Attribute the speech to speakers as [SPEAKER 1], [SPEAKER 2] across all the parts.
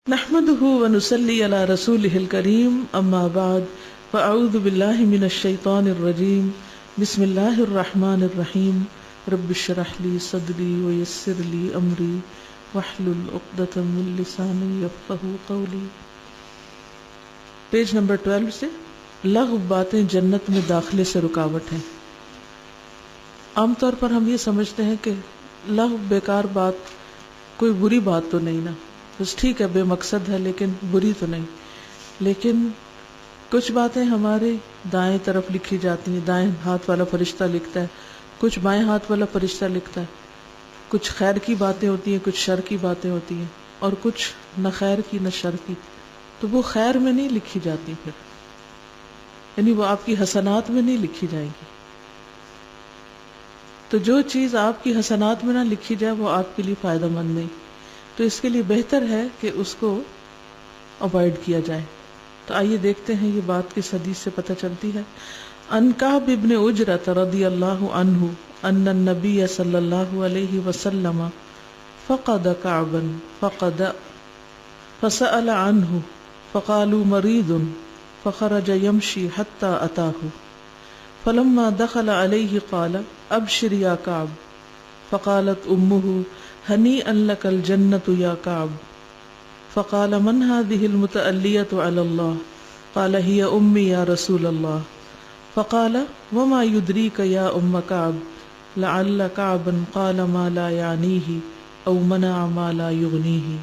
[SPEAKER 1] نحمده ونصلي على رسوله الكريم اما بعد فاعوذ بالله من الشيطان الرجيم بسم الله الرحمن الرحيم رب اشرح لي صدري ويسر لي امري واحلل عقدة من لساني يفقهوا قولي۔ پیج نمبر 12 سے لغو باتیں جنت میں داخلے سے رکاوٹ ہیں۔ عام طور پر ہم یہ سمجھتے ہیں کہ لغو بیکار بات کوئی بری بات تو نہیں نا، بس ٹھیک ہے، بے مقصد ہے لیکن بری تو نہیں۔ لیکن کچھ باتیں ہمارے دائیں طرف لکھی جاتی ہیں، دائیں ہاتھ والا فرشتہ لکھتا ہے، کچھ بائیں ہاتھ والا فرشتہ لکھتا ہے، کچھ خیر کی باتیں ہوتی ہیں، کچھ شر کی باتیں ہوتی ہیں، اور کچھ نہ خیر کی نہ شر کی، تو وہ خیر میں نہیں لکھی جاتی، پھر یعنی وہ آپ کی حسنات میں نہیں لکھی جائیں گی۔ تو جو چیز آپ کی حسنات میں نہ لکھی جائے وہ آپ کے لیے فائدہ مند نہیں، تو اس کے لیے بہتر ہے کہ اس کو اوائڈ کیا جائے۔ تو آئیے دیکھتے ہیں یہ بات کس حدیث سے پتہ چلتی ہے۔ ان کعب بن عجرۃ رضی اللہ عنہ ان النبی صلی اللہ علیہ وسلم فقد كعبا فسأل عنه فقالوا مريض فخرج يمشي حتى أتاه فلما دخل عليه قال ابشر يا كعب فقالت امه هنيئا لك الجنة يا كعب فقال من هذه المتألية على الله قال هي أمي يا رسول الله فقال وما يدريك يا أم كعب لعل كعبا قال ما لا يعنيه أو منع ما لا يغنيه۔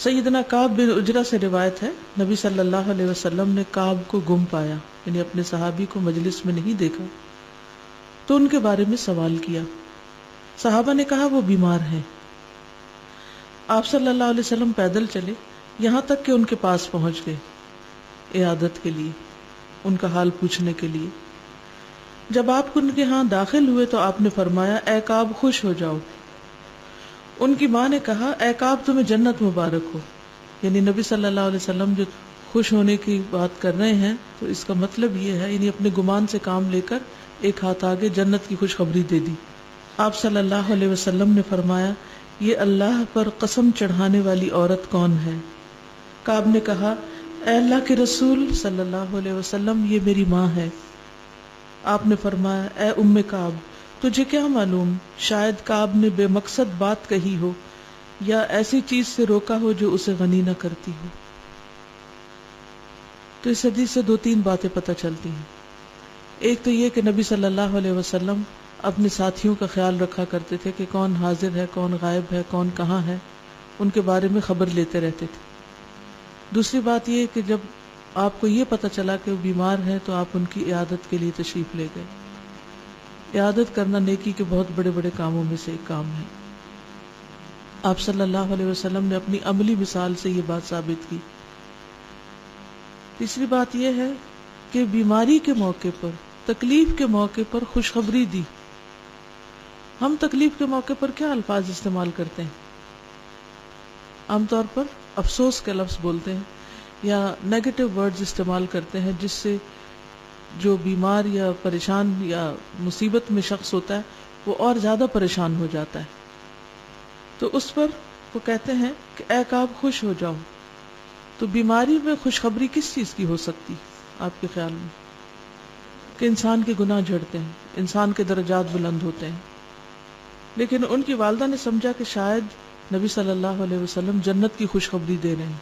[SPEAKER 1] سیدنا کعب بن عجرہ سے روایت ہے، نبی صلی اللہ علیہ وسلم نے کعب کو گم پایا، یعنی اپنے صحابی کو مجلس میں نہیں دیکھا، تو ان کے بارے میں سوال کیا۔ صحابہ نے کہا وہ بیمار ہیں۔ آپ صلی اللہ علیہ وسلم پیدل چلے یہاں تک کہ ان کے پاس پہنچ گئے عیادت کے لیے، ان کا حال پوچھنے کے لیے۔ جب آپ ان کے ہاں داخل ہوئے تو آپ نے فرمایا اے کعب خوش ہو جاؤ۔ ان کی ماں نے کہا اے کعب تمہیں جنت مبارک ہو، یعنی نبی صلی اللہ علیہ وسلم جو خوش ہونے کی بات کر رہے ہیں تو اس کا مطلب یہ ہے، یعنی اپنے گمان سے کام لے کر ایک ہاتھ آگے جنت کی خوشخبری دے دی۔ آپ صلی اللہ علیہ وسلم نے فرمایا یہ اللہ پر قسم چڑھانے والی عورت کون ہے؟ کعب نے کہا اے اللہ کے رسول صلی اللہ علیہ وسلم یہ میری ماں ہے۔ آپ نے فرمایا اے ام کعب تجھے کیا معلوم، شاید کعب نے بے مقصد بات کہی ہو یا ایسی چیز سے روکا ہو جو اسے غنی نہ کرتی ہو۔ تو اس حدیث سے دو تین باتیں پتہ چلتی ہیں۔ ایک تو یہ کہ نبی صلی اللہ علیہ وسلم اپنے ساتھیوں کا خیال رکھا کرتے تھے کہ کون حاضر ہے، کون غائب ہے، کون کہاں ہے، ان کے بارے میں خبر لیتے رہتے تھے۔ دوسری بات یہ کہ جب آپ کو یہ پتہ چلا کہ وہ بیمار ہیں تو آپ ان کی عیادت کے لیے تشریف لے گئے۔ عیادت کرنا نیکی کے بہت بڑے بڑے کاموں میں سے ایک کام ہے۔ آپ صلی اللہ علیہ وسلم نے اپنی عملی مثال سے یہ بات ثابت کی۔ تیسری بات یہ ہے کہ بیماری کے موقع پر، تکلیف کے موقع پر خوشخبری دی۔ ہم تکلیف کے موقع پر کیا الفاظ استعمال کرتے ہیں؟ عام طور پر افسوس کا لفظ بولتے ہیں یا نیگیٹو ورڈز استعمال کرتے ہیں، جس سے جو بیمار یا پریشان یا مصیبت میں شخص ہوتا ہے وہ اور زیادہ پریشان ہو جاتا ہے۔ تو اس پر وہ کہتے ہیں کہ اے کعب خوش ہو جاؤ۔ تو بیماری میں خوشخبری کس چیز کی ہو سکتی آپ کے خیال میں؟ کہ انسان کے گناہ جھڑتے ہیں، انسان کے درجات بلند ہوتے ہیں۔ لیکن ان کی والدہ نے سمجھا کہ شاید نبی صلی اللہ علیہ وسلم جنت کی خوشخبری دے رہے ہیں،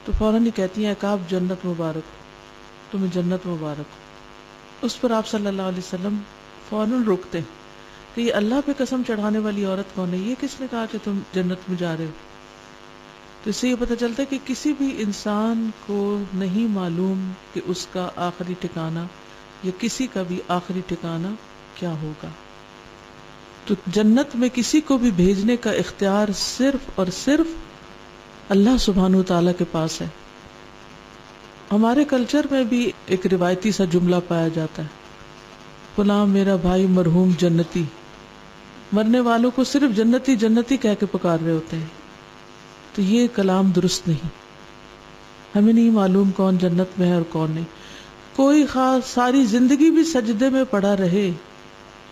[SPEAKER 1] تو فوراً ہی کہتی ہیں کعب جنت مبارک، تمہیں جنت مبارک۔ اس پر آپ صلی اللہ علیہ وسلم فوراً روکتے ہیں کہ یہ اللہ پہ قسم چڑھانے والی عورت کون ہے، یہ کس نے کہا کہ تم جنت میں جا رہے ہو؟ تو اس سے یہ پتہ چلتا ہے کہ کسی بھی انسان کو نہیں معلوم کہ اس کا آخری ٹھکانہ یا کسی کا بھی آخری ٹھکانہ کیا ہوگا۔ تو جنت میں کسی کو بھی بھیجنے کا اختیار صرف اور صرف اللہ سبحانہ و تعالیٰ کے پاس ہے۔ ہمارے کلچر میں بھی ایک روایتی سا جملہ پایا جاتا ہے، فلاں میرا بھائی مرحوم جنتی۔ مرنے والوں کو صرف جنتی جنتی کہہ کے پکار رہے ہوتے ہیں، تو یہ کلام درست نہیں۔ ہمیں نہیں معلوم کون جنت میں ہے اور کون نہیں۔ کوئی خاص ساری زندگی بھی سجدے میں پڑا رہے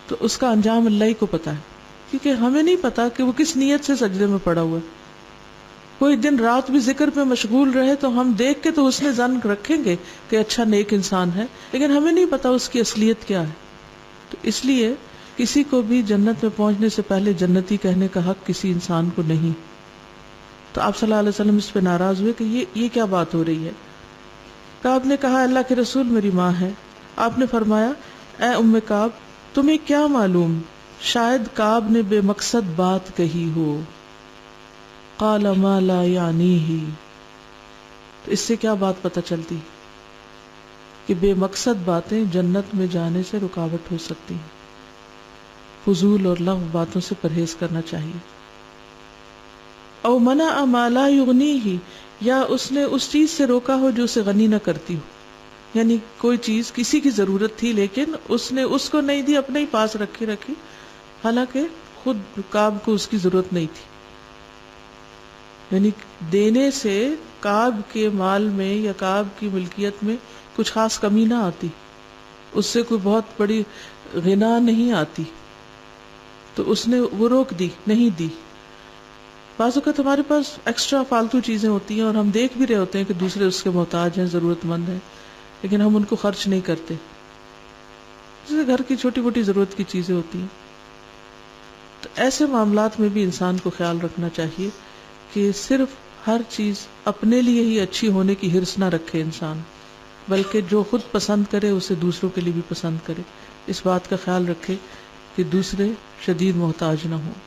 [SPEAKER 1] تو اس کا انجام اللہ ہی کو پتا ہے، کیونکہ ہمیں نہیں پتا کہ وہ کس نیت سے سجدے میں پڑا ہوا ہے۔ کوئی دن رات بھی ذکر پہ مشغول رہے تو ہم دیکھ کے تو حسن ظن رکھیں گے کہ اچھا نیک انسان ہے، لیکن ہمیں نہیں پتا اس کی اصلیت کیا ہے. تو اس لیے کسی کو بھی جنت میں پہنچنے سے پہلے جنتی کہنے کا حق کسی انسان کو نہیں. تو آپ صلی اللہ علیہ وسلم اس پہ ناراض ہوئے کہ یہ کیا بات ہو رہی ہے. کعب نے کہا اللہ کے رسول میری ماں ہے. آپ نے فرمایا اے ام کعب تمہیں کیا معلوم، شاید کعب نے بے مقصد بات کہی ہو. قال ما لا یعنیہ، تو اس سے کیا بات پتہ چلتی کہ بے مقصد باتیں جنت میں جانے سے رکاوٹ ہو سکتی ہیں. فضول اور لغو باتوں سے پرہیز کرنا چاہیے. او منع ما لا یغنیہ، یا اس نے اس چیز سے روکا ہو جو اسے غنی نہ کرتی ہو. یعنی کوئی چیز کسی کی ضرورت تھی لیکن اس نے اس کو نہیں دی، اپنے ہی پاس رکھی، حالانکہ خود کعب کو اس کی ضرورت نہیں تھی. یعنی دینے سے کعب کے مال میں یا کعب کی ملکیت میں کچھ خاص کمی نہ آتی، اس سے کوئی بہت بڑی غنا نہیں آتی، تو اس نے وہ روک دی، نہیں دی. بعض اوقات ہمارے پاس ایکسٹرا فالتو چیزیں ہوتی ہیں اور ہم دیکھ بھی رہے ہوتے ہیں کہ دوسرے اس کے محتاج ہیں، ضرورت مند ہیں، لیکن ہم ان کو خرچ نہیں کرتے. جیسے گھر کی چھوٹی موٹی ضرورت کی چیزیں ہوتی ہیں. تو ایسے معاملات میں بھی انسان کو خیال رکھنا چاہیے کہ صرف ہر چیز اپنے لیے ہی اچھی ہونے کی حرص نہ رکھے انسان، بلکہ جو خود پسند کرے اسے دوسروں کے لیے بھی پسند کرے. اس بات کا خیال رکھے کہ دوسرے شدید محتاج نہ ہوں.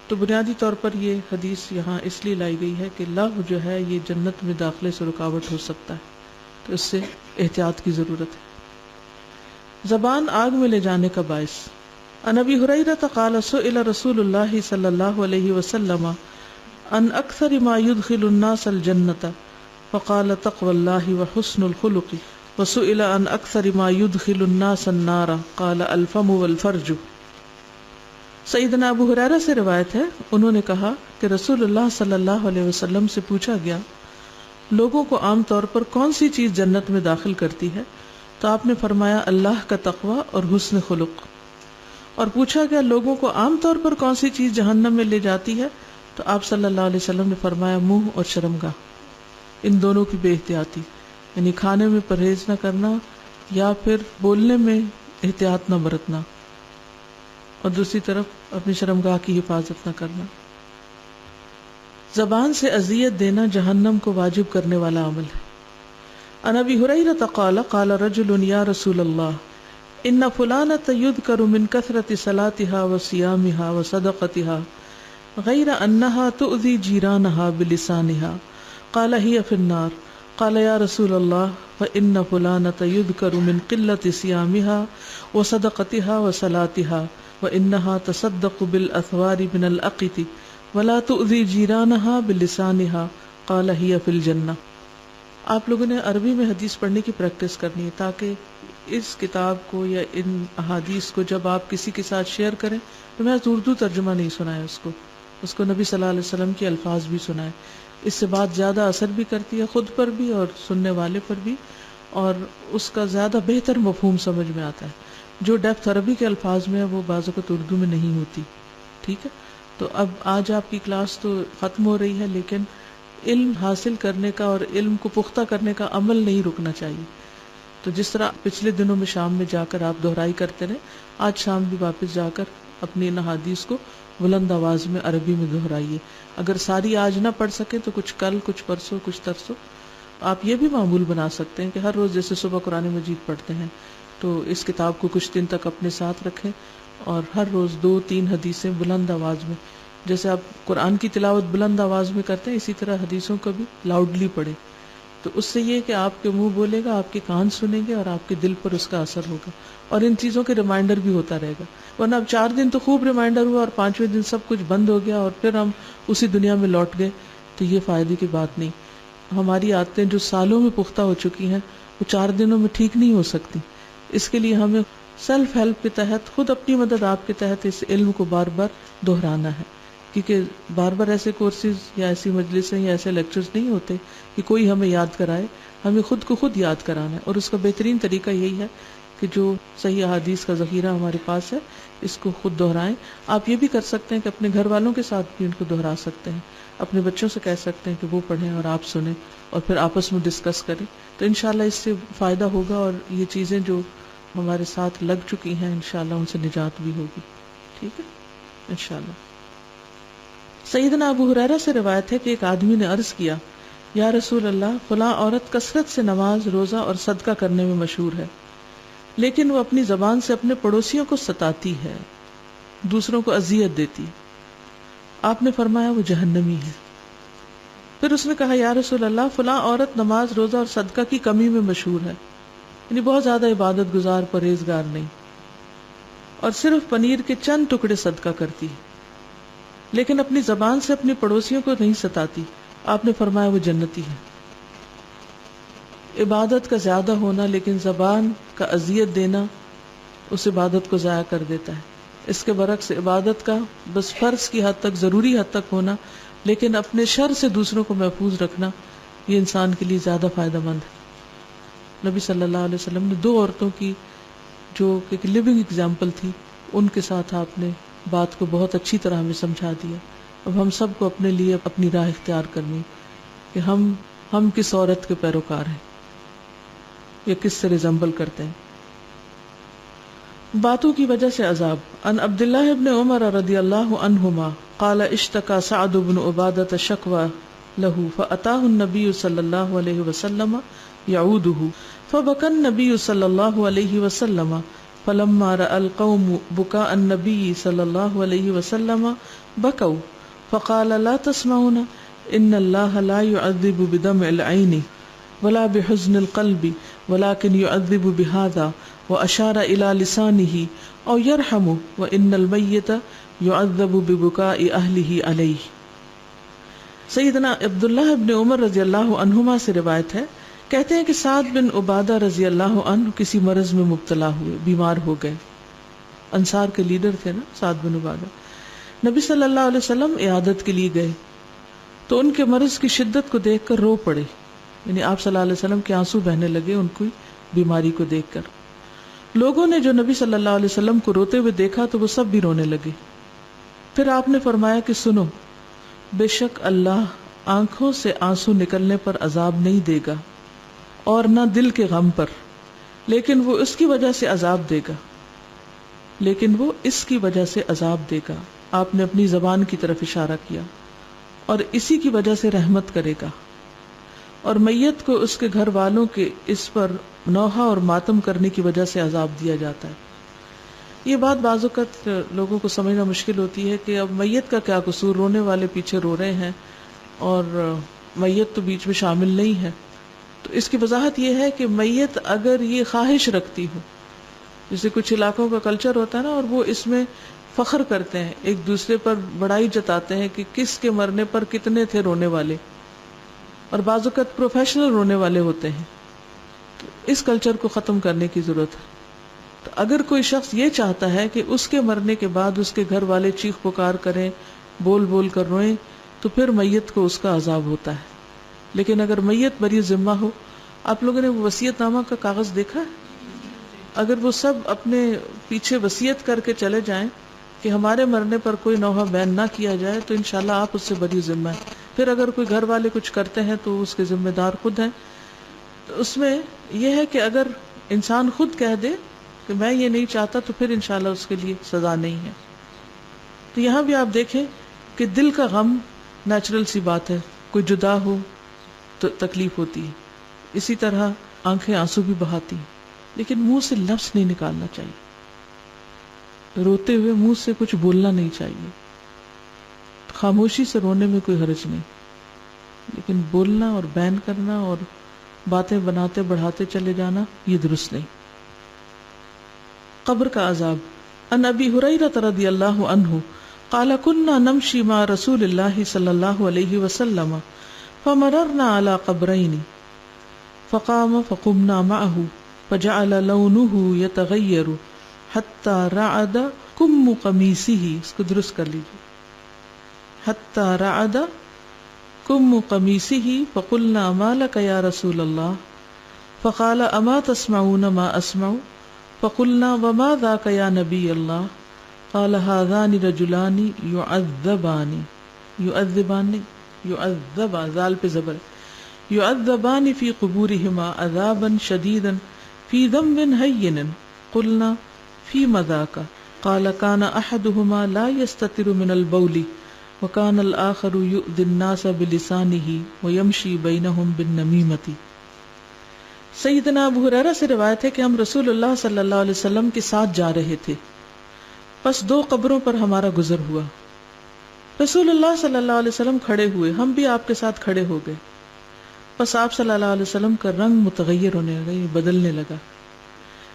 [SPEAKER 1] تو بنیادی طور پر یہ حدیث یہاں اس لیے لائی گئی ہے کہ لغو جو ہے یہ جنت میں داخلے سے رکاوٹ ہو سکتا ہے، تو اس سے احتیاط کی ضرورت ہے. زبان آگ میں لے جانے کا باعث. عن ابی ہریرہ قال سئل رسول اللہ صلی اللہ علیہ وسلم عن اکثر ما يدخل الناس الجنۃ فقال تقوى الله وحسن الخلق وسئل عن اکثر ما يدخل الناس النار قال الفم والفرج. سیدنا ابو ہریرہ سے روایت ہے، انہوں نے کہا کہ رسول اللہ صلی اللہ علیہ وسلم سے پوچھا گیا لوگوں کو عام طور پر کون سی چیز جنت میں داخل کرتی ہے، تو آپ نے فرمایا اللہ کا تقوی اور حسن خلق. اور پوچھا گیا لوگوں کو عام طور پر کون سی چیز جہنم میں لے جاتی ہے، تو آپ صلی اللہ علیہ وسلم نے فرمایا منہ اور شرمگاہ. ان دونوں کی بے احتیاطی، یعنی کھانے میں پرہیز نہ کرنا یا پھر بولنے میں احتیاط نہ برتنا، اور دوسری طرف اپنی شرمگاہ کی حفاظت نہ کرنا. زبان سے اذیت دینا جہنم کو واجب کرنے والا عمل ہے. عن ابی ہریرہ قال قال رجل یا رسول اللہ ان فلانة يذكر من كثرة صلاتها وصيامها وصدقتها غير أنها تؤذي جيرانها بلسانها قال هي في النار. قال يا رسول الله فإن فلانة يذكر من قلة صيامها وصدقتها وصلاتها وإنها تصدق بالأثوار من الأقط ولا تؤذي جيرانها بلسانها قال هي في الجنة. آپ لوگوں نے عربی میں حدیث پڑھنے کی پریکٹس کرنی ہے تاکہ اس کتاب کو یا ان احادیث کو جب آپ کسی کے ساتھ شیئر کریں تو میں اردو ترجمہ نہیں سنائے، اس کو نبی صلی اللہ علیہ وسلم کے الفاظ بھی سنائے. اس سے بات زیادہ اثر بھی کرتی ہے، خود پر بھی اور سننے والے پر بھی، اور اس کا زیادہ بہتر مفہوم سمجھ میں آتا ہے. جو ڈیپتھ عربی کے الفاظ میں ہے وہ بعض اوقات اردو میں نہیں ہوتی. ٹھیک ہے، تو اب آج آپ کی کلاس تو ختم ہو رہی ہے، لیکن علم حاصل کرنے کا اور علم کو پختہ کرنے کا عمل نہیں رکنا چاہیے. تو جس طرح پچھلے دنوں میں شام میں جا کر آپ دہرائی کرتے رہے، آج شام بھی واپس جا کر اپنی ان احادیث کو بلند آواز میں عربی میں دہرائیے. اگر ساری آج نہ پڑھ سکیں تو کچھ کل، کچھ پرسوں، کچھ ترسوں. آپ یہ بھی معمول بنا سکتے ہیں کہ ہر روز جیسے صبح قرآن مجید پڑھتے ہیں تو اس کتاب کو کچھ دن تک اپنے ساتھ رکھیں اور ہر روز 2-3 حدیثیں بلند آواز میں، جیسے آپ قرآن کی تلاوت بلند آواز میں کرتے ہیں اسی طرح حدیثوں کو بھی لاؤڈلی پڑھیں. تو اس سے یہ کہ آپ کے منہ بولے گا، آپ کے کان سنیں گے اور آپ کے دل پر اس کا اثر ہوگا، اور ان چیزوں کے ریمائنڈر بھی ہوتا رہے گا. ورنہ اب 4 دن تو خوب ریمائنڈر ہوا اور 5ویں دن سب کچھ بند ہو گیا اور پھر ہم اسی دنیا میں لوٹ گئے، تو یہ فائدے کی بات نہیں. ہماری عادتیں جو سالوں میں پختہ ہو چکی ہیں وہ 4 دنوں میں ٹھیک نہیں ہو سکتی. اس کے لیے ہمیں سیلف ہیلپ کے تحت، خود اپنی مدد آپ کے تحت اس علم کو بار بار دہرانا ہے، کیونکہ بار بار ایسے کورسز یا ایسی مجلسیں یا ایسے لیکچرز نہیں ہوتے کہ کوئی ہمیں یاد کرائے. ہمیں خود کو خود یاد کرانا ہے، اور اس کا بہترین طریقہ یہی ہے کہ جو صحیح احادیث کا ذخیرہ ہمارے پاس ہے اس کو خود دہرائیں. آپ یہ بھی کر سکتے ہیں کہ اپنے گھر والوں کے ساتھ بھی ان کو دہرا سکتے ہیں، اپنے بچوں سے کہہ سکتے ہیں کہ وہ پڑھیں اور آپ سنیں اور پھر آپس میں ڈسکس کریں. تو انشاءاللہ اس سے فائدہ ہوگا اور یہ چیزیں جو ہمارے ساتھ لگ چکی ہیں انشاءاللہ ان سے نجات بھی ہوگی. ٹھیک ہے انشاءاللہ. سیدنا ابو ہریرہ سے روایت ہے کہ ایک آدمی نے عرض کیا، یا رسول اللہ، فلاں عورت کثرت سے نماز، روزہ اور صدقہ کرنے میں مشہور ہے، لیکن وہ اپنی زبان سے اپنے پڑوسیوں کو ستاتی ہے، دوسروں کو اذیت دیتی. آپ نے فرمایا وہ جہنمی ہے. پھر اس نے کہا، یا رسول اللہ، فلاں عورت نماز، روزہ اور صدقہ کی کمی میں مشہور ہے، یعنی بہت زیادہ عبادت گزار، پرہیزگار نہیں، اور صرف پنیر کے چند ٹکڑے صدقہ کرتی ہے، لیکن اپنی زبان سے اپنے پڑوسیوں کو نہیں ستاتی. آپ نے فرمایا وہ جنتی ہے. عبادت کا زیادہ ہونا لیکن زبان کا اذیت دینا اس عبادت کو ضائع کر دیتا ہے. اس کے برعکس عبادت کا بس فرض کی حد تک، ضروری حد تک ہونا، لیکن اپنے شر سے دوسروں کو محفوظ رکھنا، یہ انسان کے لیے زیادہ فائدہ مند ہے. نبی صلی اللہ علیہ وسلم نے 2 عورتوں کی جو ایک لیونگ ایگزامپل تھی، ان کے ساتھ آپ نے بات کو بہت اچھی طرح ہمیں سمجھا دیا. اب ہم سب کو اپنے لیے اپنی راہ اختیار کرنی کہ ہم کس عورت کے پیروکار ہیں یا کس سے ریزمبل کرتے ہیں. باتوں کی وجہ سے عذاب. ان عبداللہ ابن عمر رضی اللہ عنہما قال اشتكى سعد بن عبادة شكوى له فأتاه النبي صلى الله عليه وسلم يعوده فبكى النبي صلى الله عليه وسلم فلما رأى القوم بكاء النبي صلى الله عليه وسلم بكوا فقال لا تسمعون إن الله لا يعذب بدمع العين ولا بحزن القلب ولكن يعذب بهذا وأشار إلى لسانه أو يرحم وإن الميت يعذب ببكاء أهله عليه. سیدنا عبداللہ ابن عمر رضی اللہ عنہما سے روایت ہے، کہتے ہیں کہ سعد بن عبادہ رضی اللہ عنہ کسی مرض میں مبتلا ہوئے، بیمار ہو گئے. انصار کے لیڈر تھے نا سعد بن عبادہ. نبی صلی اللہ علیہ وسلم عیادت کے لیے گئے تو ان کے مرض کی شدت کو دیکھ کر رو پڑے، یعنی آپ صلی اللہ علیہ وسلم کے آنسو بہنے لگے ان کی بیماری کو دیکھ کر. لوگوں نے جو نبی صلی اللہ علیہ وسلم کو روتے ہوئے دیکھا تو وہ سب بھی رونے لگے. پھر آپ نے فرمایا کہ سنو، بے شک اللہ آنکھوں سے آنسو نکلنے پر عذاب نہیں دے گا اور نہ دل کے غم پر، لیکن وہ اس کی وجہ سے عذاب دے گا، عذاب دے گا. آپ نے اپنی زبان کی طرف اشارہ کیا، اور اسی کی وجہ سے رحمت کرے گا، اور میت کو اس کے گھر والوں کے اس پر نوحہ اور ماتم کرنے کی وجہ سے عذاب دیا جاتا ہے. یہ بات بعض اوقات لوگوں کو سمجھنا مشکل ہوتی ہے کہ اب میت کا کیا قصور، رونے والے پیچھے رو رہے ہیں اور میت تو بیچ میں شامل نہیں ہے. تو اس کی وضاحت یہ ہے کہ میت اگر یہ خواہش رکھتی ہو، جیسے کچھ علاقوں کا کلچر ہوتا ہے نا، اور وہ اس میں فخر کرتے ہیں، ایک دوسرے پر بڑائی جتاتے ہیں کہ کس کے مرنے پر کتنے تھے رونے والے، اور بعض اوقات پروفیشنل رونے والے ہوتے ہیں. تو اس کلچر کو ختم کرنے کی ضرورت ہے. تو اگر کوئی شخص یہ چاہتا ہے کہ اس کے مرنے کے بعد اس کے گھر والے چیخ پکار کریں، بول بول کر روئیں، تو پھر میت کو اس کا عذاب ہوتا ہے. لیکن اگر میت بری ذمہ ہو، آپ لوگوں نے وہ وصیت نامہ کا کاغذ دیکھا ہے؟ اگر وہ سب اپنے پیچھے وصیت کر کے چلے جائیں کہ ہمارے مرنے پر کوئی نوحہ بین نہ کیا جائے، تو انشاءاللہ آپ اس سے بری ذمہ ہے. پھر اگر کوئی گھر والے کچھ کرتے ہیں تو اس کے ذمہ دار خود ہیں. تو اس میں یہ ہے کہ اگر انسان خود کہہ دے کہ میں یہ نہیں چاہتا، تو پھر انشاءاللہ اس کے لیے سزا نہیں ہے. تو یہاں بھی آپ دیکھیں کہ دل کا غم نیچرل سی بات ہے، کوئی جدا ہو تو تکلیف ہوتی ہے، اسی طرح آنکھیں آنسو بھی بہاتی ہیں، لیکن منہ سے لفظ نہیں نکالنا چاہیے. روتے ہوئے منہ سے کچھ بولنا نہیں چاہیے. خاموشی سے رونے میں کوئی حرج نہیں، لیکن بولنا اور بیان کرنا اور باتیں بناتے بڑھاتے چلے جانا یہ درست نہیں. قبر کا عذاب. ان ابی ہریرہ رضی اللہ عنہ قال كنا نمشي مع رسول الله صلى الله عليه وسلم فمررنا على قبرين فقام فقمنا معه فجعل لونه يتغير حتى رعد كم قميصه، اس کو درست کر لیجیے، حتى رعد كم قميصه فقلنا ما لك يا رسول الله فقال اما تسمعون ما اسمع فقلنا وما ذاك یا نبی اللہ قال هذان رجلان يعذبان ذال پہ زبر يعذبان في قبورهما عذابا شديدا في ذنب هين قلنا فيما ذاك قال كان احدهما لا يستتر من البول وكان الاخر يؤذي الناس بلسانه ويمشي بينهم بالنميمة. سیدنا ابو ہریرہ سے روایت ہے کہ ہم رسول اللہ صلی اللہ علیہ وسلم کے ساتھ جا رہے تھے، پس دو قبروں پر ہمارا گزر ہوا. رسول اللہ صلی اللہ علیہ وسلم کھڑے ہوئے، ہم بھی آپ کے ساتھ کھڑے ہو گئے. پس آپ صلی اللہ علیہ وسلم کا رنگ متغیر ہونے لگا، بدلنے لگا،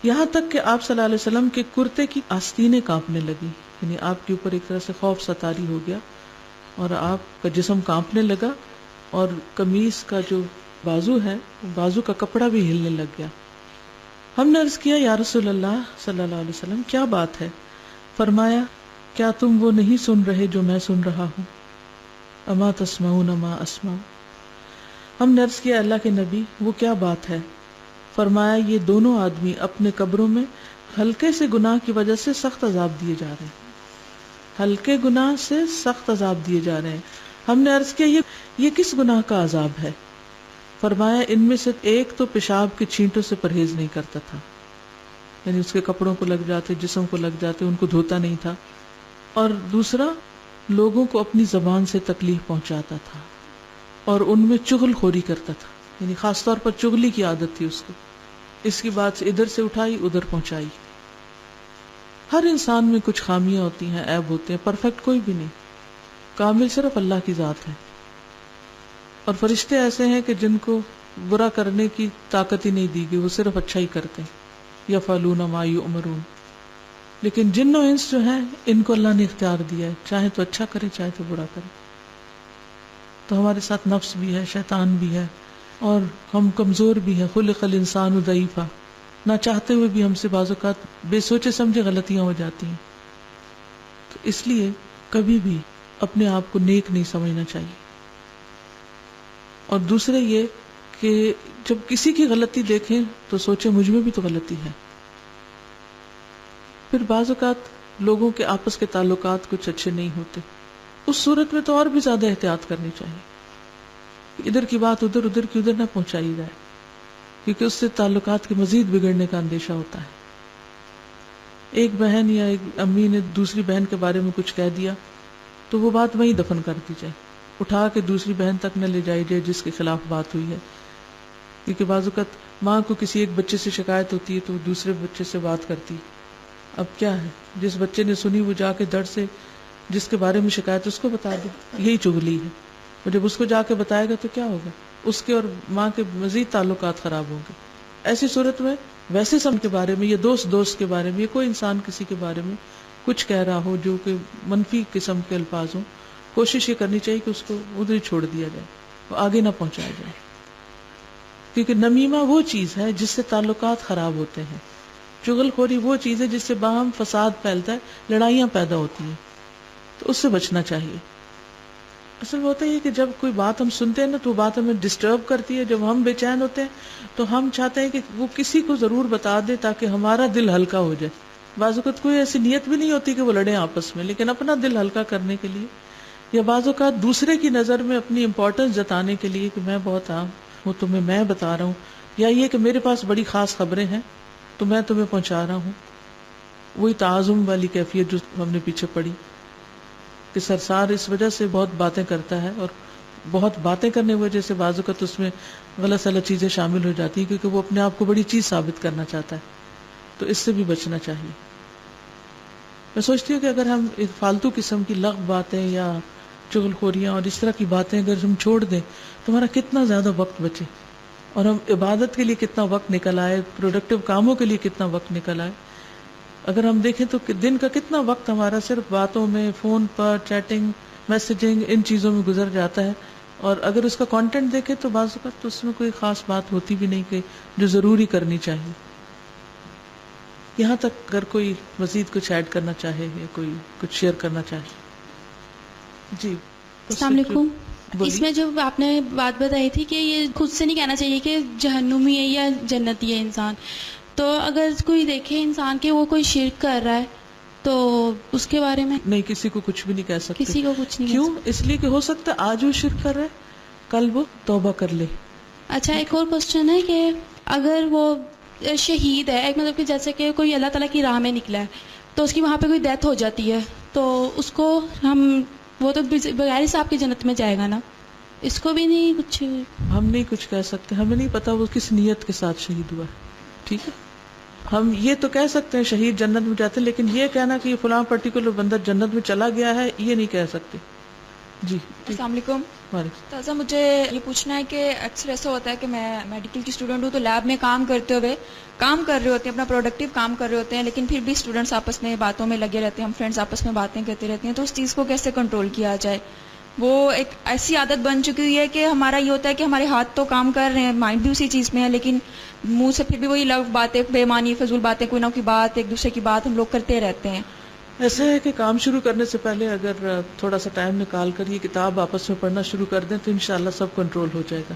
[SPEAKER 1] یہاں تک کہ آپ صلی اللہ علیہ وسلم کے کرتے کی آستینیں کانپنے لگی، یعنی آپ کے اوپر ایک طرح سے خوف ستاری ہو گیا اور آپ کا جسم کانپنے لگا، اور قمیص کا جو بازو ہے بازو کا کپڑا بھی ہلنے لگ گیا. ہم نے عرض کیا یا رسول اللہ صلی اللہ علیہ وسلم کیا بات ہے؟ فرمایا کیا تم وہ نہیں سن رہے جو میں سن رہا ہوں؟ اما تسمعون ما اسمع. ہم نے عرض کیا اللہ کے نبی وہ کیا بات ہے؟ فرمایا یہ دونوں آدمی اپنے قبروں میں ہلکے سے گناہ کی وجہ سے سخت عذاب دیے جا رہے ہیں، ہلکے گناہ سے سخت عذاب دیے جا رہے ہیں. ہم نے عرض کیا یہ کس گناہ کا عذاب ہے؟ فرمایا ان میں سے ایک تو پیشاب کے چھینٹوں سے پرہیز نہیں کرتا تھا، یعنی اس کے کپڑوں کو لگ جاتے، جسم کو لگ جاتے، ان کو دھوتا نہیں تھا، اور دوسرا لوگوں کو اپنی زبان سے تکلیف پہنچاتا تھا اور ان میں چغل خوری کرتا تھا، یعنی خاص طور پر چغلی کی عادت تھی اس کو، اس کی بات ادھر سے اٹھائی ادھر پہنچائی. ہر انسان میں کچھ خامیاں ہوتی ہیں، عیب ہوتے ہیں، پرفیکٹ کوئی بھی نہیں، کامل صرف اللہ کی ذات ہے. اور فرشتے ایسے ہیں کہ جن کو برا کرنے کی طاقت ہی نہیں دی گئی، وہ صرف اچھا ہی کرتے ہیں، یفعلون ما یؤمرون. لیکن جن و انس جو ہیں ان کو اللہ نے اختیار دیا ہے، چاہے تو اچھا کرے چاہے تو برا کرے. تو ہمارے ساتھ نفس بھی ہے، شیطان بھی ہے، اور ہم کمزور بھی ہیں. خلق الانسان ضعیفا، نہ چاہتے ہوئے بھی ہم سے بعض اوقات بے سوچے سمجھے غلطیاں ہو جاتی ہیں. تو اس لیے کبھی بھی اپنے آپ کو نیک نہیں سمجھنا چاہیے. اور دوسرے یہ کہ جب کسی کی غلطی دیکھیں تو سوچیں مجھ میں بھی تو غلطی ہے. پھر بعض اوقات لوگوں کے آپس کے تعلقات کچھ اچھے نہیں ہوتے، اس صورت میں تو اور بھی زیادہ احتیاط کرنی چاہیے، ادھر کی بات ادھر، ادھر کی ادھر نہ پہنچائی جائے، کیونکہ اس سے تعلقات کے مزید بگڑنے کا اندیشہ ہوتا ہے. ایک بہن یا ایک امی نے دوسری بہن کے بارے میں کچھ کہہ دیا تو وہ بات وہیں دفن کر دی جائے، اٹھا کے دوسری بہن تک نہ لے جائی جائے جس کے خلاف بات ہوئی ہے. کیونکہ بعض اوقات ماں کو کسی ایک بچے سے شکایت ہوتی ہے تو وہ دوسرے بچے سے بات کرتی. اب کیا ہے، جس بچے نے سنی وہ جا کے دڑ سے جس کے بارے میں شکایت اس کو بتا دے، یہی چغلی ہے. اور جب اس کو جا کے بتائے گا تو کیا ہوگا، اس کے اور ماں کے مزید تعلقات خراب ہوں گے. ایسی صورت میں ویسے سب کے بارے میں یا دوست کے بارے میں یا کوئی انسان کسی کے بارے میں کچھ کہہ رہا ہو جو کہ منفی قسم کے الفاظ ہوں، کوشش یہ کرنی چاہیے کہ اس کو ادھر ہی چھوڑ دیا جائے، وہ آگے نہ پہنچایا جائے. کیونکہ نمیمہ وہ چیز ہے جس سے تعلقات خراب ہوتے ہیں، چغل خوری وہ چیز ہے جس سے باہم فساد پھیلتا ہے، لڑائیاں پیدا ہوتی ہیں، تو اس سے بچنا چاہیے. اصل میں ہوتا ہے کہ جب کوئی بات ہم سنتے ہیں نا تو وہ بات ہمیں ڈسٹرب کرتی ہے، جب ہم بے چین ہوتے ہیں تو ہم چاہتے ہیں کہ وہ کسی کو ضرور بتا دے تاکہ ہمارا دل ہلکا ہو جائے. بعض اوقات کوئی ایسی نیت بھی نہیں ہوتی کہ وہ لڑیں آپس میں، لیکن اپنا دل ہلکا کرنے کے لیے یا بعض اوقات دوسرے کی نظر میں اپنی امپورٹنس جتانے کے لیے کہ میں بہت عام ہوں، تمہیں میں بتا رہا ہوں، یا یہ کہ میرے پاس بڑی خاص خبریں ہیں تو میں تمہیں پہنچا رہا ہوں. وہی تعظم والی کیفیت جو ہم نے پیچھے پڑھی کہ سرسار اس وجہ سے بہت باتیں کرتا ہے، اور بہت باتیں کرنے کی وجہ سے بعض اوقات اس میں غلط سلط چیزیں شامل ہو جاتی ہیں کیونکہ وہ اپنے آپ کو بڑی چیز ثابت کرنا چاہتا ہے. تو اس سے بھی بچنا چاہیے. میں سوچتی ہوں کہ اگر ہم فالتو قسم کی لغو باتیں یا چغل خوریاں اور اس طرح کی باتیں اگر ہم چھوڑ دیں تو ہمارا کتنا زیادہ وقت بچے، اور ہم عبادت کے لیے کتنا وقت نکل آئے، پروڈکٹیو کاموں کے لیے کتنا وقت نکل آئے. اگر ہم دیکھیں تو دن کا کتنا وقت ہمارا صرف باتوں میں، فون پر چیٹنگ، میسیجنگ، ان چیزوں میں گزر جاتا ہے. اور اگر اس کا کانٹینٹ دیکھیں تو بعض اوقات تو اس میں کوئی خاص بات ہوتی بھی نہیں کہ جو ضروری کرنی چاہیے. یہاں تک اگر کوئی مزید کچھ ایڈ کرنا چاہے یا کوئی کچھ شیئر کرنا چاہے. جی
[SPEAKER 2] السلام علیکم. اس میں جو آپ نے بات بتائی تھی کہ یہ خود سے نہیں کہنا چاہیے کہ جہنمی ہے یا جنتی ہے انسان، تو اگر کوئی دیکھے انسان کہ وہ کوئی شرک کر رہا ہے تو اس کے بارے میں
[SPEAKER 1] نہیں، کسی کو کچھ بھی نہیں کہہ سکتے.
[SPEAKER 2] کسی کو کچھ نہیں
[SPEAKER 1] کیوں؟
[SPEAKER 2] کہہ سکتے.
[SPEAKER 1] اس لیے کہ ہو سکتا ہے آج وہ شرک کر رہا ہے، کل وہ توبہ کر لے.
[SPEAKER 2] اچھا، ایک اور کوشچن ہے کہ اگر وہ شہید ہے، ایک مطلب کہ جیسے کہ کوئی اللہ تعالیٰ کی راہ میں نکلا ہے تو اس کی وہاں پہ کوئی ڈیتھ ہو جاتی ہے تو اس کو وہ تو بغیر حساب کی جنت میں جائے گا نا، اس کو بھی نہیں کچھ.
[SPEAKER 1] ہم نہیں کچھ کہہ سکتے، ہمیں نہیں پتا وہ کس نیت کے ساتھ شہید ہوا ہے. ٹھیک ہے، ہم یہ تو کہہ سکتے ہیں شہید جنت میں جاتے ہیں، لیکن یہ کہنا کہ یہ فلاں پرٹیکولر بندہ جنت میں چلا گیا ہے یہ نہیں کہہ سکتے. جی
[SPEAKER 3] السلام علیکم. تازہ مجھے یہ پوچھنا ہے کہ اکثر ایسا ہوتا ہے کہ میں میڈیکل کی اسٹوڈنٹ ہوں تو لیب میں کام کرتے ہوئے کام کر رہے ہوتے ہیں، اپنا پروڈکٹیو کام کر رہے ہوتے ہیں، لیکن پھر بھی اسٹوڈنٹس آپس میں باتوں میں لگے رہتے ہیں، ہم فرینڈس آپس میں باتیں کرتے رہتے ہیں، تو اس چیز کو کیسے کنٹرول کیا جائے؟ وہ ایک ایسی عادت بن چکی ہوئی ہے کہ ہمارا یہ ہوتا ہے کہ ہمارے ہاتھ تو کام کر رہے ہیں، مائنڈ بھی اسی چیز میں ہے، لیکن منہ سے پھر بھی وہی لفظ باتیں، بے معنی فضول باتیں، کوئی نہ کوئی بات ایک دوسرے کی بات ہم لوگ کرتے رہتے ہیں.
[SPEAKER 1] ایسا ہے کہ کام شروع کرنے سے پہلے اگر تھوڑا سا ٹائم نکال کر یہ کتاب آپس میں پڑھنا شروع کر دیں تو انشاءاللہ سب کنٹرول ہو جائے گا.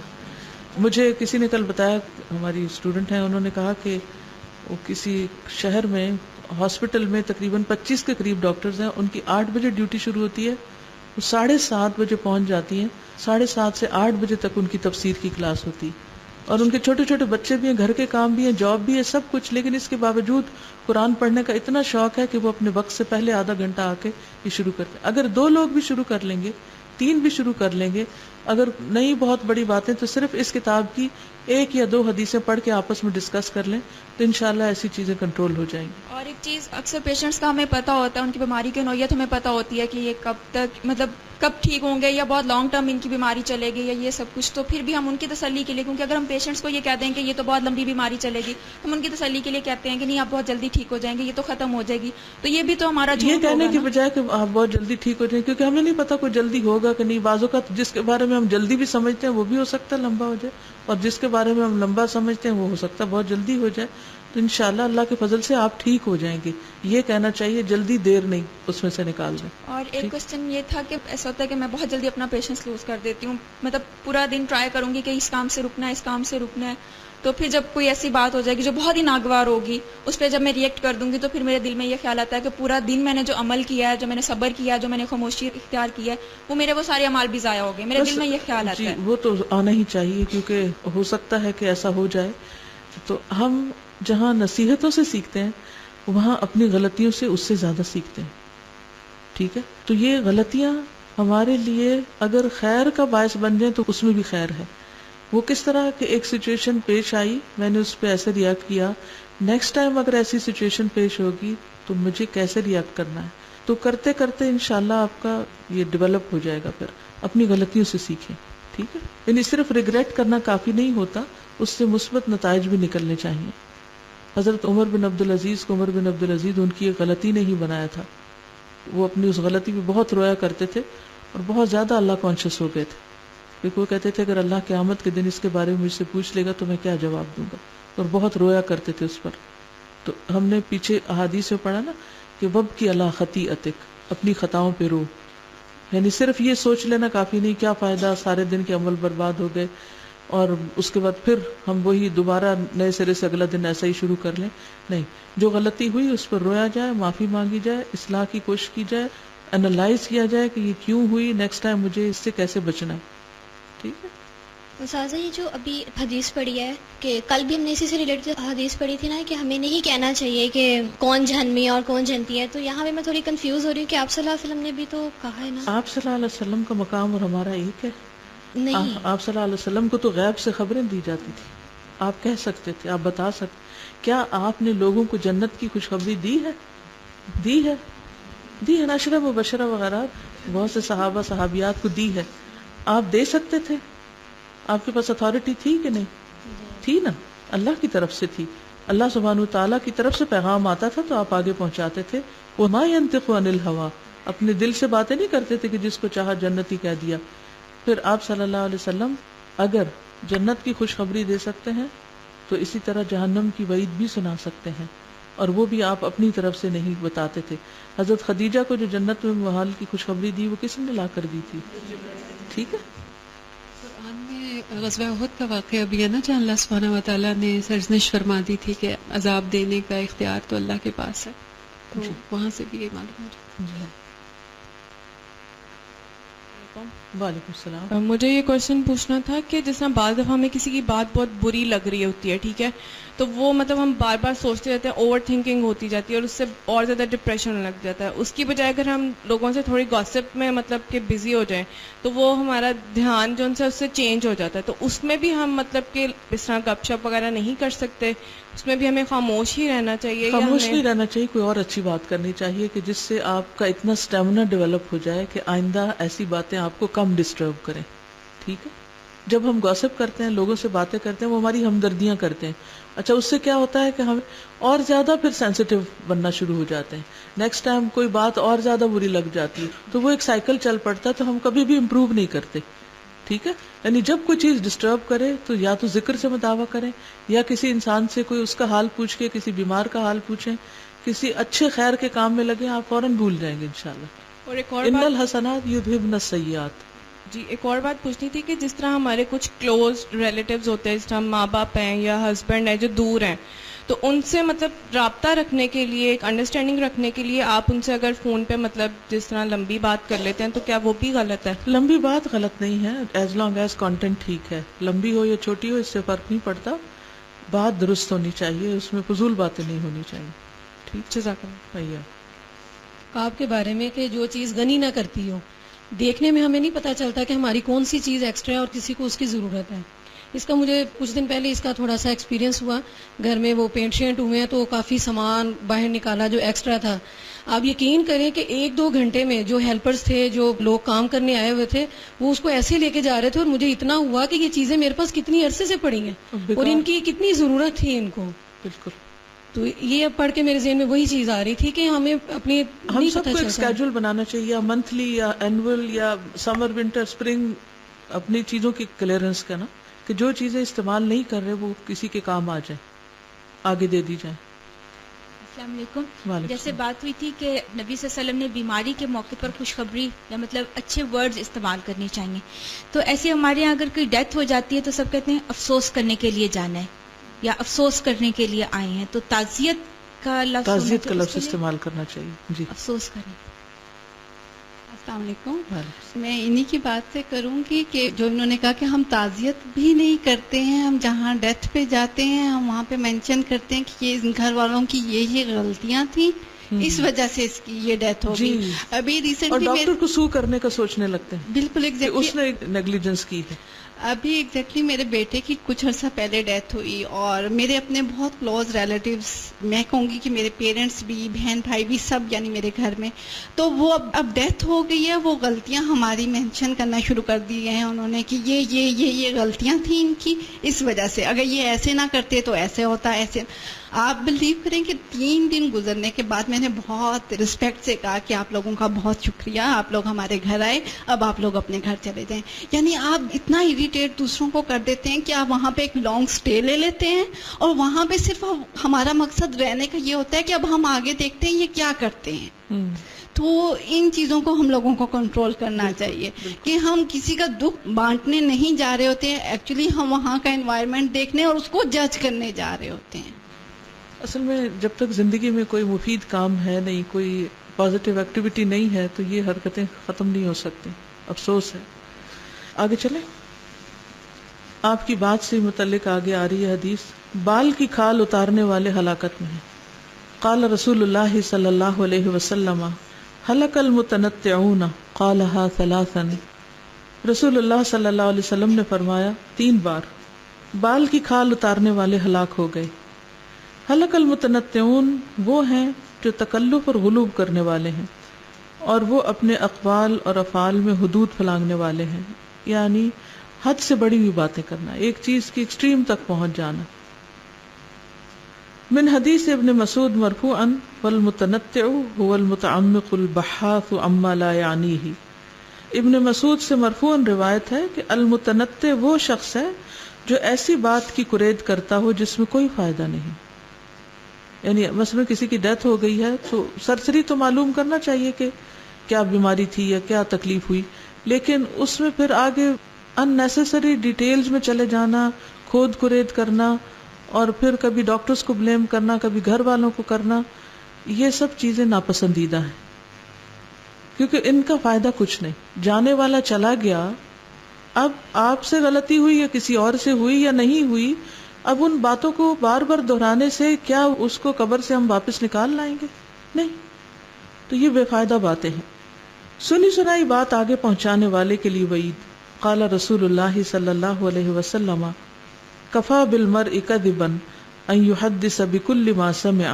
[SPEAKER 1] مجھے کسی نے کل بتایا، ہماری اسٹوڈنٹ ہیں، انہوں نے کہا کہ وہ کسی شہر میں ہاسپٹل میں تقریباً 25 کے قریب ڈاکٹرز ہیں، ان کی 8 بجے ڈیوٹی شروع ہوتی ہے، وہ 7:30 بجے پہنچ جاتی ہیں، 7:30 سے 8 بجے تک ان کی تفسیر کی کلاس ہوتی، اور ان کے چھوٹے چھوٹے بچے بھی ہیں، گھر کے کام بھی ہیں، جاب بھی ہے، سب کچھ، لیکن اس کے باوجود قرآن پڑھنے کا اتنا شوق ہے کہ وہ اپنے وقت سے پہلے آدھا گھنٹہ آ کے یہ شروع کرتے ہیں. اگر 2 لوگ بھی شروع کر لیں گے، 3 بھی شروع کر لیں گے، اگر نہیں بہت بڑی باتیں تو صرف اس کتاب کی 1 یا 2 حدیثیں پڑھ کے آپس میں ڈسکس کر لیں تو انشاءاللہ ایسی چیزیں کنٹرول ہو جائیں گی.
[SPEAKER 3] اور ایک چیز، اکثر پیشنٹس کا ہمیں پتہ ہوتا ہے، ان کی بیماری کی نوعیت ہمیں پتہ ہوتی ہے کہ یہ کب تک، مطلب کب ٹھیک ہوں گے یا بہت لانگ ٹرم ان کی بیماری چلے گی یا یہ سب کچھ، تو پھر بھی ہم ان کی تسلی کے لیے، کیونکہ اگر ہم پیشنٹس کو یہ کہتے ہیں کہ یہ تو بہت لمبی بیماری چلے گی، ہم ان کی تسلی کے لیے کہتے ہیں کہ نہیں آپ بہت جلدی ٹھیک ہو جائیں گے، یہ تو ختم ہو جائے گی، تو یہ بھی تو ہمارا
[SPEAKER 1] یہ
[SPEAKER 3] جھوٹ
[SPEAKER 1] کہنے
[SPEAKER 3] ہوگا
[SPEAKER 1] کی
[SPEAKER 3] نا.
[SPEAKER 1] بجائے کہ آپ بہت جلدی ٹھیک ہو جائیں، کیونکہ ہمیں نہیں پتا کوئی جلدی ہوگا کہ نہیں. بعض اوقات جس کے بارے میں ہم جلدی بھی سمجھتے ہیں وہ بھی ہو سکتا ہے لمبا ہو جائے، اور جس کے بارے میں ہم لمبا سمجھتے ہیں وہ ہو سکتا ہے بہت جلدی ہو جائے. تو انشاءاللہ اللہ کے فضل سے آپ ٹھیک ہو جائیں گے. یہ کہنا چاہیے، جلدی دیر نہیں اس میں سے نکال دیں.
[SPEAKER 3] اور ایک کوشچن یہ تھا کہ ایسا ہوتا ہے کہ میں بہت جلدی اپنا پیشنس لوز کر دیتی ہوں، مطلب پورا دن ٹرائی کروں گی کہ اس کام سے رکنا ہے، اس کام سے رکنا ہے، تو پھر جب کوئی ایسی بات ہو جائے گی جو بہت ہی ناگوار ہوگی، اس پہ جب میں ریئیکٹ کر دوں گی تو پھر میرے دل میں یہ خیال آتا ہے کہ پورا دن میں نے جو عمل کیا ہے، جو میں نے صبر کیا ہے، جو میں نے خاموشی اختیار کی ہے، وہ میرے وہ سارے اعمال بھی ضائع ہو گئے. میرے دل میں یہ خیال آتا
[SPEAKER 1] جی
[SPEAKER 3] ہے.
[SPEAKER 1] وہ تو آنا ہی چاہیے، کیونکہ ہو سکتا ہے کہ ایسا ہو جائے. تو ہم جہاں نصیحتوں سے سیکھتے ہیں وہاں اپنی غلطیوں سے اس سے زیادہ سیکھتے ہیں. ٹھیک ہے، تو یہ غلطیاں ہمارے لیے اگر خیر کا باعث بن جائیں تو اس میں بھی خیر ہے. وہ کس طرح کہ ایک سچویشن پیش آئی، میں نے اس پہ ایسے ریاکٹ کیا، نیکسٹ ٹائم اگر ایسی سچویشن پیش ہوگی تو مجھے کیسے ریاکٹ کرنا ہے. تو کرتے کرتے انشاءاللہ آپ کا یہ ڈیولپ ہو جائے گا. پھر اپنی غلطیوں سے سیکھیں. ٹھیک ہے، یعنی صرف ریگریٹ کرنا کافی نہیں ہوتا، اس سے مثبت نتائج بھی نکلنے چاہیے. حضرت عمر بن عبدالعزیز کو عمر بن عبدالعزیز ان کی ایک غلطی نے ہی بنایا تھا. وہ اپنی اس غلطی پہ بہت رویا کرتے تھے اور بہت زیادہ اللہ کانشیس ہو گئے تھے، کیونکہ وہ کہتے تھے اگر اللہ قیامت کے دن اس کے بارے میں مجھ سے پوچھ لے گا تو میں کیا جواب دوں گا، اور بہت رویا کرتے تھے اس پر. تو ہم نے پیچھے احادیث میں پڑھا نا کہ وب کی اللہ خطیئتک، اپنی خطاؤں پہ رو. یعنی صرف یہ سوچ لینا کافی نہیں، کیا فائدہ، سارے دن کے عمل برباد ہو گئے، اور اس کے بعد پھر ہم وہی دوبارہ نئے سرے سے اگلا دن ایسا ہی شروع کر لیں. نہیں، جو غلطی ہوئی اس پر رویا جائے، معافی مانگی جائے، اصلاح کی کوشش کی جائے، انالائز کیا جائے کہ یہ کیوں ہوئی، نیکسٹ ٹائم مجھے اس سے کیسے بچنا ہے. ٹھیک ہے.
[SPEAKER 4] استاذہ یہ جو ابھی حدیث پڑھی ہے کہ کل بھی ہم نے اسی سے ریلیٹڈ حدیث پڑھی تھی نا کہ ہمیں نہیں کہنا چاہیے کہ کون جہنمی اور کون جنتی ہے، تو یہاں پہ میں تھوڑی کنفیوز ہو رہی ہوں کہ آپ صلی اللہ علیہ وسلم نے بھی تو کہا ہے نا.
[SPEAKER 1] آپ صلی اللہ علیہ وسلم کا مقام اور ہمارا ایک ہے.
[SPEAKER 4] نہیں،
[SPEAKER 1] آپ صلی اللہ علیہ وسلم کو تو غیب سے خبریں دی جاتی تھی، آپ کہہ سکتے تھے، آپ بتا سکتے. کیا آپ نے لوگوں کو جنت کی خوشخبری دی ہے؟ دی ہے، دی ہے. عشرہ مبشرہ وغیرہ بہت سے صحابہ صحابیات کو دی ہے. آپ دے سکتے تھے، آپ کے پاس اتھارٹی تھی کہ نہیں تھی؟ نا، اللہ کی طرف سے تھی. اللہ سبحانہ وتعالیٰ کی طرف سے پیغام آتا تھا تو آپ آگے پہنچاتے تھے. وما ينطق عن الهوى، اپنے دل سے باتیں نہیں کرتے تھے کہ جس کو چاہا جنتی کہہ دیا. پھر آپ صلی اللہ علیہ وسلم اگر جنت کی خوشخبری دے سکتے ہیں تو اسی طرح جہنم کی وعید بھی سنا سکتے ہیں، اور وہ بھی آپ اپنی طرف سے نہیں بتاتے تھے. حضرت خدیجہ کو جو جنت میں محال کی خوشخبری دی وہ کس نے لا کر دی تھی؟ ٹھیک ہے.
[SPEAKER 5] قرآن میں غزوہ احد کا واقعہ بھی ہے نا، جہاں اللہ سبحانہ و تعالیٰ نے سرزنش فرما دی تھی کہ عذاب دینے کا اختیار تو اللہ کے پاس ہے، تو وہاں سے بھی یہ معلوم ہو جاتا ہے۔
[SPEAKER 1] وعلیکم السلام۔
[SPEAKER 6] مجھے یہ کوشچن پوچھنا تھا کہ جس طرح بعض دفعہ ہمیں کسی کی بات بہت بری لگ رہی ہوتی ہے، ٹھیک ہے، تو وہ مطلب ہم بار بار سوچتے رہتے ہیں، اوور تھنکنگ ہوتی جاتی ہے اور اس سے اور زیادہ ڈپریشن لگ جاتا ہے۔ اس کی بجائے اگر ہم لوگوں سے تھوڑی گاسپ میں مطلب کہ بزی ہو جائیں تو وہ ہمارا دھیان جو ان سے اس سے چینج ہو جاتا ہے، تو اس میں بھی ہم مطلب کہ اس طرح گپ شپ وغیرہ نہیں کر سکتے، اس میں بھی ہمیں خاموش ہی رہنا چاہیے، یا
[SPEAKER 1] خاموش
[SPEAKER 6] ہمیں
[SPEAKER 1] نہیں رہنا چاہیے، کوئی اور اچھی بات کرنی چاہیے کہ جس سے آپ کا اتنا اسٹیمنا ڈیولپ ہو جائے کہ آئندہ ایسی باتیں آپ کو کم ڈسٹرب کریں، ٹھیک ہے۔ جب ہم گاسپ کرتے ہیں، لوگوں سے باتیں کرتے ہیں، وہ ہماری ہمدردیاں کرتے ہیں، اچھا اس سے کیا ہوتا ہے کہ ہم اور زیادہ پھر سینسیٹیو بننا شروع ہو جاتے ہیں، نیکسٹ ٹائم کوئی بات اور زیادہ بری لگ جاتی ہے، تو وہ ایک سائیکل چل پڑتا ہے، تو ہم کبھی بھی امپروو نہیں کرتے، ٹھیک ہے۔ یعنی جب کوئی چیز ڈسٹرب کرے تو یا تو ذکر سے مداوع کریں، یا کسی انسان سے کوئی اس کا حال پوچھ کے، کسی بیمار کا حال پوچھیں، کسی اچھے خیر کے کام میں لگیں، آپ فوراً بھول جائیں گے انشاءاللہ۔
[SPEAKER 6] اور ایک اور
[SPEAKER 1] ان
[SPEAKER 6] بات،
[SPEAKER 1] الحسنات یذہبن السیئات۔
[SPEAKER 6] جی ایک اور بات پوچھنی تھی کہ جس طرح ہمارے کچھ کلوز ریلیٹیوز ہوتے ہیں، جس طرح ماں باپ ہیں یا ہسبینڈ ہیں جو دور ہیں، تو ان سے مطلب رابطہ رکھنے کے لیے، ایک انڈرسٹینڈنگ رکھنے کے لیے آپ ان سے اگر فون پہ مطلب جس طرح لمبی بات کر لیتے ہیں تو کیا وہ بھی غلط ہے؟
[SPEAKER 1] لمبی بات غلط نہیں ہے، ایز لانگ ایز کانٹینٹ ٹھیک ہے، لمبی ہو یا چھوٹی ہو اس سے فرق نہیں پڑتا، بات درست ہونی چاہیے، اس میں فضول باتیں نہیں ہونی چاہیے، ٹھیک۔
[SPEAKER 6] جزاک اللہ۔
[SPEAKER 1] بھیا
[SPEAKER 7] آپ کے بارے میں کہ جو چیز غنی نہ کرتی ہو، دیکھنے میں ہمیں نہیں پتہ چلتا کہ ہماری کون سی چیز ایکسٹرا ہے اور کسی کو اس کی ضرورت ہے۔ اس کا مجھے کچھ دن پہلے اس کا تھوڑا سا ایکسپیرینس ہوا، گھر میں وہ پینٹ شینٹ ہوئے ہیں تو کافی سامان باہر نکالا جو ایکسٹرا تھا۔ آپ یقین کریں کہ 1-2 گھنٹے میں جو ہیلپرز تھے، جو لوگ کام کرنے آئے ہوئے تھے، وہ اس کو ایسے لے کے جا رہے تھے، اور مجھے اتنا ہوا کہ یہ چیزیں میرے پاس کتنی عرصے سے پڑی ہیں اور ان کی کتنی ضرورت تھی ان کو۔
[SPEAKER 1] بالکل،
[SPEAKER 7] تو یہ اب پڑھ کے میرے ذہن میں وہی چیز آ رہی تھی کہ ہمیں اپنی
[SPEAKER 1] ہم
[SPEAKER 7] نہیں
[SPEAKER 1] سب
[SPEAKER 7] پتہ
[SPEAKER 1] کو ایک
[SPEAKER 7] چلتا۔
[SPEAKER 1] اسکیڈول بنانا چاہیے، یا منتھلی یا اینول یا سمر ونٹر اسپرنگ، اپنی چیزوں کی کلیئرنس کا نا، کہ جو چیزیں استعمال نہیں کر رہے وہ کسی کے کام آ جائیں، آگے دے دی جائیں۔
[SPEAKER 8] السلام علیکم۔
[SPEAKER 1] وعلیکم
[SPEAKER 8] جیسے
[SPEAKER 1] السلام۔
[SPEAKER 8] بات ہوئی تھی کہ نبی صلی اللہ علیہ وسلم نے بیماری کے موقع پر خوشخبری یا مطلب اچھے ورڈز استعمال کرنے چاہیے، تو ایسے ہمارے یہاں اگر کوئی ڈیتھ ہو جاتی ہے تو سب کہتے ہیں افسوس کرنے کے لیے جانا ہے یا افسوس کرنے کے لیے آئے ہیں، تو تعزیت کا لفظ ہونا
[SPEAKER 1] تعزیت کا
[SPEAKER 8] چاہیے،
[SPEAKER 1] لفظ
[SPEAKER 8] اس کے لیے
[SPEAKER 1] استعمال کرنا چاہیے، جی۔
[SPEAKER 8] افسوس کریں۔
[SPEAKER 9] السلام علیکم۔
[SPEAKER 1] وعلیکم۔
[SPEAKER 9] میں انہی کی بات سے کروں گی کہ جو انہوں نے کہا کہ ہم تعزیت بھی نہیں کرتے ہیں، ہم جہاں ڈیتھ پہ جاتے ہیں ہم وہاں پہ مینشن کرتے ہیں کہ یہ گھر والوں کی یہ غلطیاں تھیں، اس وجہ سے اس کی یہ ڈیتھ ہو گئی۔
[SPEAKER 1] جی،
[SPEAKER 9] ابھی
[SPEAKER 1] اور
[SPEAKER 9] ریسنٹلی
[SPEAKER 1] ڈاکٹر کو سو کرنے کا سوچنے لگتے ہیں
[SPEAKER 9] بالکل
[SPEAKER 1] کہ
[SPEAKER 9] ایگزیکٹلی
[SPEAKER 1] اس نے نیگلیجنس کی ہے۔
[SPEAKER 9] ابھی ایگزیکٹلی میرے بیٹے کی کچھ عرصہ پہلے ڈیتھ ہوئی، اور میرے اپنے بہت کلوز ریلیٹیوز، میں کہوں گی کہ میرے پیرنٹس بھی، بہن بھائی بھی، سب یعنی میرے گھر میں، تو وہ اب ڈیتھ ہو گئی ہے، وہ غلطیاں ہماری مینشن کرنا شروع کر دی ہیں انہوں نے کہ یہ غلطیاں تھیں ان کی، اس وجہ سے اگر یہ ایسے نہ کرتے تو ایسے ہوتا، ایسے۔ آپ بلیو کریں کہ 3 دن گزرنے کے بعد میں نے بہت رسپیکٹ سے کہا کہ آپ لوگوں کا بہت شکریہ، آپ لوگ ہمارے گھر آئے، اب آپ لوگ اپنے گھر چلے جائیں۔ یعنی آپ اتنا اریٹیٹ دوسروں کو کر دیتے ہیں کہ آپ وہاں پہ ایک لانگ سٹے لے لیتے ہیں، اور وہاں پہ صرف ہمارا مقصد رہنے کا یہ ہوتا ہے کہ اب ہم آگے دیکھتے ہیں یہ کیا کرتے ہیں۔ تو ان چیزوں کو ہم لوگوں کو کنٹرول کرنا چاہیے کہ ہم کسی کا دکھ بانٹنے نہیں جا رہے ہوتے ہیں، ایکچولی ہم وہاں کا انوائرمنٹ دیکھنے اور اس کو جج کرنے جا رہے ہوتے ہیں۔
[SPEAKER 1] اصل میں جب تک زندگی میں کوئی مفید کام ہے نہیں، کوئی پازیٹیو ایکٹیویٹی نہیں ہے، تو یہ حرکتیں ختم نہیں ہو سکتی، افسوس ہے۔ آگے چلیں، آپ کی بات سے متعلق آگے آ رہی ہے حدیث، بال کی کھال اتارنے والے ہلاکت میں ہیں۔ قال رسول اللہ صلی اللہ علیہ وسلم ہلک المتنطعون قالها ثلاثا، رسول اللہ صلی اللہ علیہ وسلم نے فرمایا 3 بار بال کی کھال اتارنے والے ہلاک ہو گئے۔ ہلک المتنطعون وہ ہیں جو تکلف اور غلوب کرنے والے ہیں، اور وہ اپنے اقوال اور افعال میں حدود پھلانگنے والے ہیں، یعنی حد سے بڑی ہوئی باتیں کرنا، ایک چیز کی ایکسٹریم تک پہنچ جانا۔ من حدیث ابن مسعود مرفوعا والمتنطع هو المتعمق البحاث عما لا يعنيه، ابن مسعود سے مرفوعا روایت ہے کہ المتنطع وہ شخص ہے جو ایسی بات کی کرید کرتا ہو جس میں کوئی فائدہ نہیں، یعنی مثلا کسی کی ڈیتھ ہو گئی ہے تو سرسری تو معلوم کرنا چاہیے کہ کیا بیماری تھی یا کیا تکلیف ہوئی، لیکن اس میں پھر آگے ان نیسیسری ڈیٹیلز میں چلے جانا، کھود کرید کرنا، اور پھر کبھی ڈاکٹرز کو بلیم کرنا، کبھی گھر والوں کو کرنا، یہ سب چیزیں ناپسندیدہ ہیں، کیونکہ ان کا فائدہ کچھ نہیں. جانے والا چلا گیا، اب آپ سے غلطی ہوئی یا کسی اور سے ہوئی یا نہیں ہوئی، اب ان باتوں کو بار بار دہرانے سے کیا اس کو قبر سے ہم واپس نکال لائیں گے؟ نہیں. تو یہ بے فائدہ باتیں ہیں. سنی سنائی بات آگے پہنچانے والے کے لیے وعید. قال رسول اللہ صلی اللہ علیہ وسلم کفا بالمرء کذبا ان یحدث بکل ما سمع.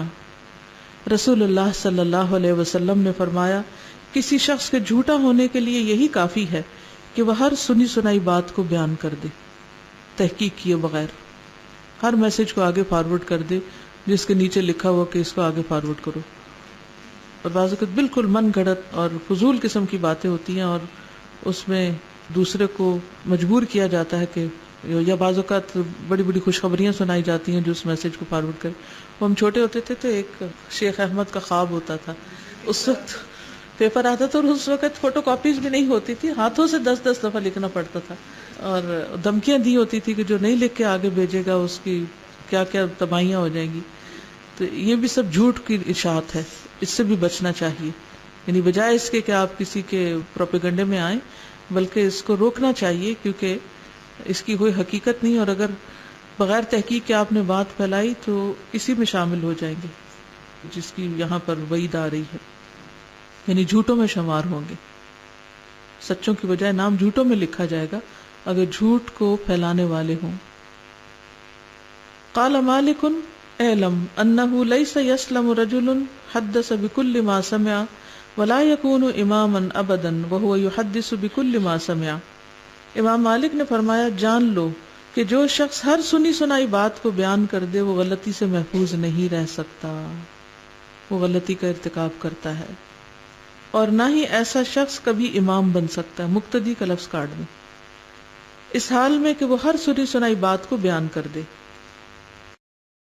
[SPEAKER 1] رسول اللہ صلی اللہ علیہ وسلم نے فرمایا کسی شخص کے جھوٹا ہونے کے لیے یہی کافی ہے کہ وہ ہر سنی سنائی بات کو بیان کر دے، تحقیق کیے بغیر ہر میسج کو آگے فارورڈ کر دے جس کے نیچے لکھا ہوا کہ اس کو آگے فارورڈ کرو. اور بعض اوقات بالکل من گھڑت اور فضول قسم کی باتیں ہوتی ہیں اور اس میں دوسرے کو مجبور کیا جاتا ہے کہ، یا بعض اوقات بڑی بڑی خوشخبریاں سنائی جاتی ہیں جو اس میسج کو فارورڈ کرے. وہ ہم چھوٹے ہوتے تھے تو ایک شیخ احمد کا خواب ہوتا تھا، اس وقت پیپر آتا تھا اور اس وقت فوٹو کاپیز بھی نہیں ہوتی تھی، ہاتھوں سے 10 دفعہ لکھنا پڑتا تھا، اور دھمکیاں دی ہوتی تھی کہ جو نہیں لکھ کے آگے بھیجے گا اس کی کیا کیا تباہیاں ہو جائیں گی. تو یہ بھی سب جھوٹ کی اشاعت ہے، اس سے بھی بچنا چاہیے. یعنی بجائے اس کے کہ آپ کسی کے پروپیگنڈے میں آئیں، بلکہ اس کو روکنا چاہیے، کیونکہ اس کی کوئی حقیقت نہیں، اور اگر بغیر تحقیق کے آپ نے بات پھیلائی تو اسی میں شامل ہو جائیں گے جس کی یہاں پر وعید آ رہی ہے. یعنی جھوٹوں میں شمار ہوں گے. سچوں کی بجائے نام جھوٹوں میں لکھا جائے گا اگر جھوٹ کو پھیلانے والے ہوں. قال مالک اعلم انه ليس يسلم رجل حدث بكل ما سمع ولا يكون اماما ابدا وهو يحدث بكل ما سمع. امام مالک نے فرمایا جان لو کہ جو شخص ہر سنی سنائی بات کو بیان کر دے وہ غلطی سے محفوظ نہیں رہ سکتا، وہ غلطی کا ارتکاب کرتا ہے، اور نہ ہی ایسا شخص کبھی امام بن سکتا ہے. مقتدی کا لفظ کاٹ دیں، اس حال میں کہ وہ ہر سنی سنائی بات کو بیان کر دے.